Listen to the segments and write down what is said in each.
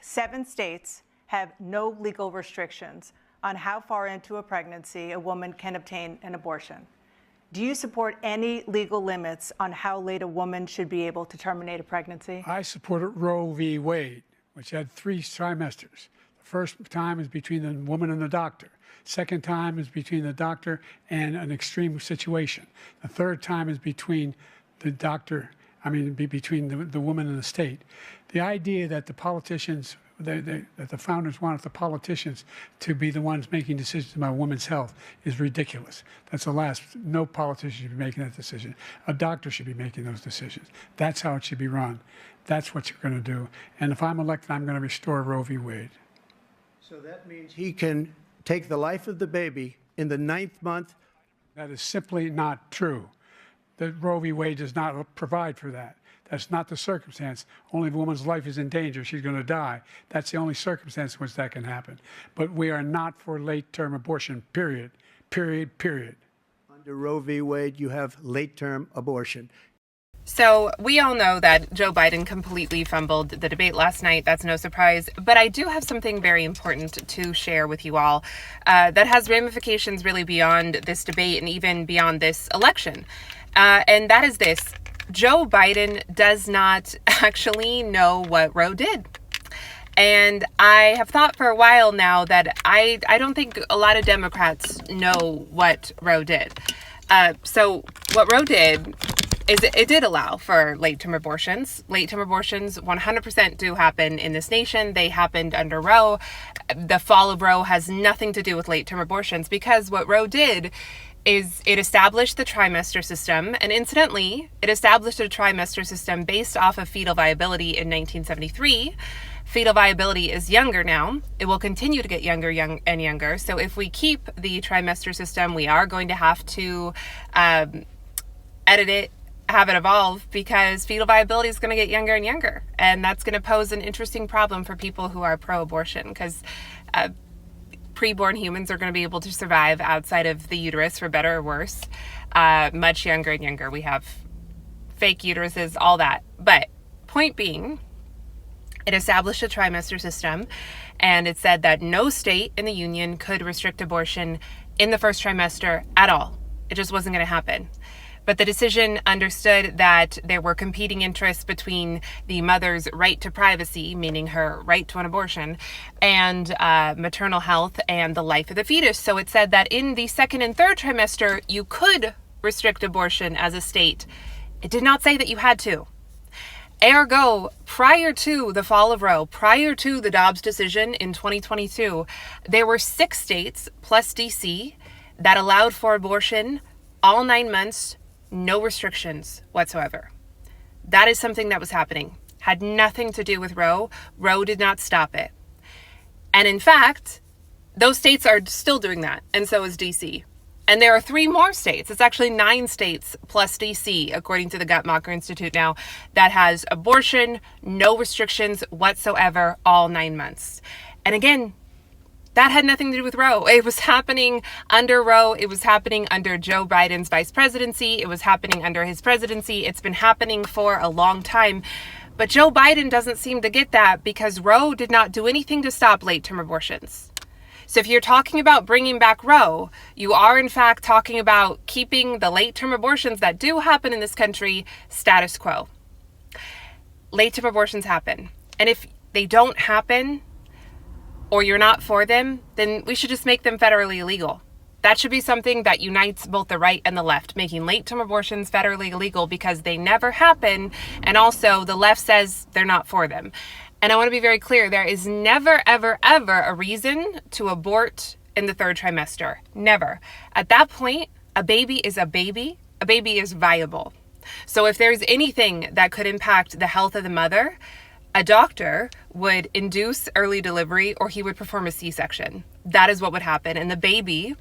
7 states have no legal restrictions on how far into a pregnancy a woman can obtain an abortion. Do you support any legal limits on how late a woman should be able to terminate a pregnancy? I supported Roe v. Wade, which had 3 trimesters. The first time is between the woman and the doctor. Second time is between the doctor and an extreme situation. The third time is between the doctor, between the woman and the state. The idea that the politicians, that the founders wanted the politicians to be the ones making decisions about women's health is ridiculous. That's the last. No politician should be making that decision. A doctor should be making those decisions. That's how it should be run. That's what you're going to do. And if I'm elected, I'm going to restore Roe v. Wade. So that means he can take the life of the baby in the 9th month? That is simply not true. The Roe v. Wade does not provide for that. That's not the circumstance. Only if a woman's life is in danger, she's going to die. That's the only circumstance in which that can happen. But we are not for late-term abortion, period. Period, period. Under Roe v. Wade, you have late-term abortion. So we all know that Joe Biden completely fumbled the debate last night. That's no surprise. But I do have something very important to share with you all that has ramifications really beyond this debate and even beyond this election. And that is this. Joe Biden does not actually know what Roe did. And I have thought for a while now that I don't think a lot of Democrats know what Roe did. So what Roe did is it did allow for late-term abortions. Late-term abortions 100% do happen in this nation. They happened under Roe. The fall of Roe has nothing to do with late-term abortions because what Roe did is it established the trimester system. And incidentally, it established a trimester system based off of fetal viability in 1973. Fetal viability is younger now. It will continue to get younger and younger. So if we keep the trimester system, we are going to have to edit it, have it evolve, because fetal viability is going to get younger and younger. And that's going to pose an interesting problem for people who are pro-abortion, because preborn humans are going to be able to survive outside of the uterus, for better or worse, much younger and younger. We have fake uteruses, all that. But point being, it established a trimester system, and it said that no state in the union could restrict abortion in the first trimester at all. It just wasn't going to happen. But the decision understood that there were competing interests between the mother's right to privacy, meaning her right to an abortion, and maternal health and the life of the fetus. So it said that in the 2nd and 3rd trimester, you could restrict abortion as a state. It did not say that you had to. Ergo, prior to the fall of Roe, prior to the Dobbs decision in 2022, there were 6 states plus DC that allowed for abortion all 9 months, no restrictions whatsoever. That is something that was happening. Had nothing to do with Roe. Roe did not stop it. And in fact, those states are still doing that, and so is DC. And there are 3 more states. It's actually 9 states plus DC, according to the Guttmacher Institute now, that has abortion, no restrictions whatsoever, all 9 months. And again, that had nothing to do with Roe. It was happening under Roe. It was happening under Joe Biden's vice presidency. It was happening under his presidency. It's been happening for a long time. But Joe Biden doesn't seem to get that because Roe did not do anything to stop late-term abortions. So if you're talking about bringing back Roe, you are in fact talking about keeping the late-term abortions that do happen in this country status quo. Late-term abortions happen. And if they don't happen, or you're not for them, then we should just make them federally illegal. That should be something that unites both the right and the left, making late-term abortions federally illegal because they never happen, and also the left says they're not for them. And I want to be very clear, there is never, ever, ever a reason to abort in the 3rd trimester. Never. At that point, a baby is a baby. A baby is viable. So if there's anything that could impact the health of the mother, a doctor would induce early delivery or he would perform a C-section. That is what would happen. And the baby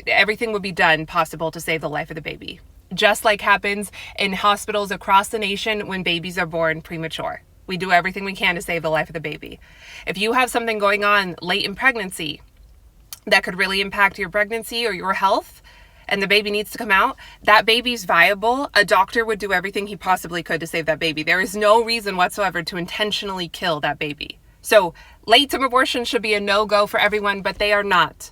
everything would be done possible to save the life of the baby. Just like happens in hospitals across the nation when babies are born premature. We do everything we can to save the life of the baby. If you have something going on late in pregnancy that could really impact your pregnancy or your health, and the baby needs to come out, that baby's viable, a doctor would do everything he possibly could to save that baby. There is no reason whatsoever to intentionally kill that baby. So late-term abortions should be a no-go for everyone, but they are not.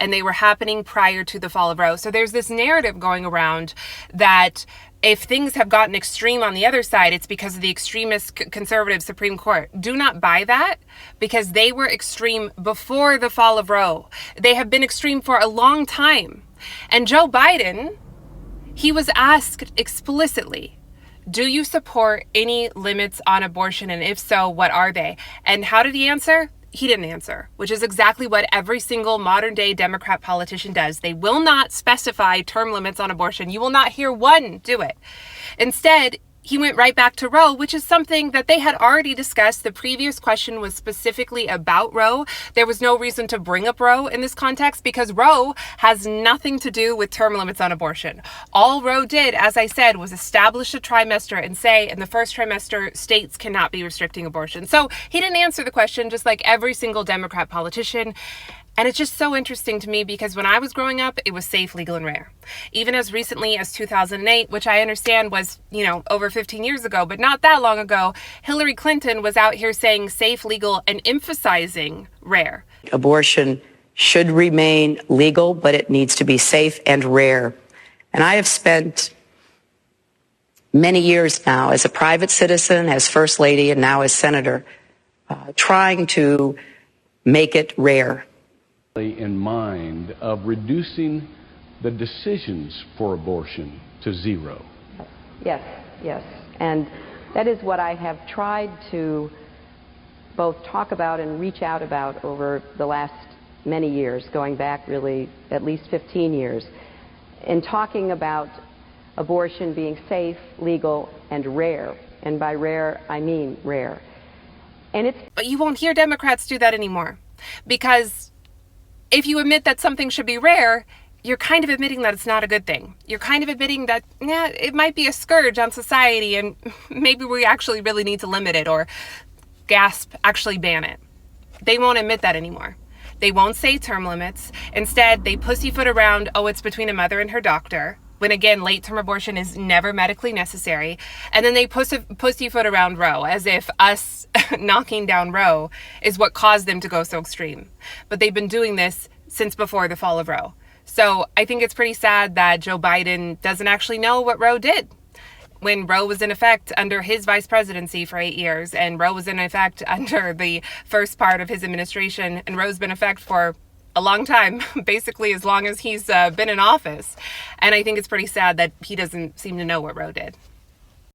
And they were happening prior to the fall of Roe. So there's this narrative going around that if things have gotten extreme on the other side, it's because of the extremist conservative Supreme Court. Do not buy that, because they were extreme before the fall of Roe. They have been extreme for a long time. And Joe Biden, he was asked explicitly, do you support any limits on abortion? And if so, what are they? And how did he answer? He didn't answer, which is exactly what every single modern day Democrat politician does. They will not specify term limits on abortion. You will not hear one do it. Instead, he went right back to Roe, which is something that they had already discussed. The previous question was specifically about Roe. There was no reason to bring up Roe in this context because Roe has nothing to do with term limits on abortion. All Roe did, as I said, was establish a trimester and say in the first trimester, states cannot be restricting abortion. So he didn't answer the question, just like every single Democrat politician. And it's just so interesting to me because when I was growing up, it was safe, legal, and rare. Even as recently as 2008, which I understand was, over 15 years ago, but not that long ago, Hillary Clinton was out here saying safe, legal, and emphasizing rare. Abortion should remain legal, but it needs to be safe and rare. And I have spent many years now as a private citizen, as First Lady, and now as Senator, trying to make it rare. In mind of reducing the decisions for abortion to zero. Yes. And that is what I have tried to both talk about and reach out about over the last many years, going back really at least 15 years, in talking about abortion being safe, legal, and rare. And by rare, I mean rare. But you won't hear Democrats do that anymore, because if you admit that something should be rare, you're kind of admitting that it's not a good thing. You're kind of admitting that, it might be a scourge on society and maybe we actually really need to limit it or actually ban it. They won't admit that anymore. They won't say term limits. Instead, they pussyfoot around, it's between a mother and her doctor, when again, late-term abortion is never medically necessary. And then they pussyfoot around Roe, as if us knocking down Roe is what caused them to go so extreme. But they've been doing this since before the fall of Roe. So I think it's pretty sad that Joe Biden doesn't actually know what Roe did. When Roe was in effect under his vice presidency for 8 years, and Roe was in effect under the first part of his administration, and Roe's been in effect for a long time, basically as long as he's been in office. And I think it's pretty sad that he doesn't seem to know what Roe did.